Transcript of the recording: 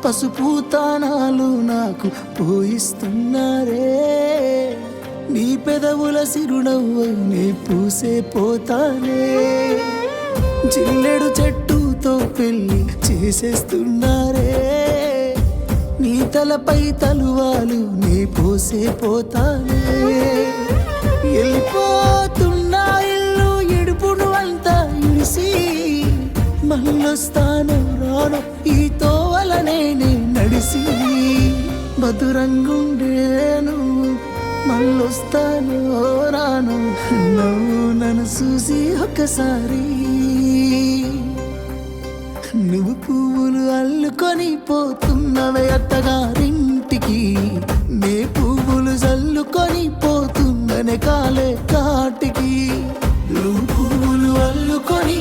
పసుపు తానాలు నాకు పోయిస్తున్నారే. నీ పెదవుల సిరునవ్వై నే పూసే పోతానే. జిల్లెడు చెట్టుతో పెళ్లి చేసేస్తున్నారే. నీ తలపై తలువాలు నే పోసే పోతానే. వెళ్ళిపోతున్నా ఇల్లు ఇడుపును అంతా ఇడిసి, మళ్ళొస్తాను రాను ఈ తోవలనే నే నడిసి. మధురంగుండేను మళ్ళొస్తాను రాను, నువ్వు నన్ను చూసి ఒక్కసారి. నువ్వు పువ్వులు అల్లుకొని పోతున్నవే అత్తగారింటికి, నే పువ్వులు జల్లుకొని పోతున్ననే కాలే కాటికి. నువ్వు పువ్వులు అల్లుకొని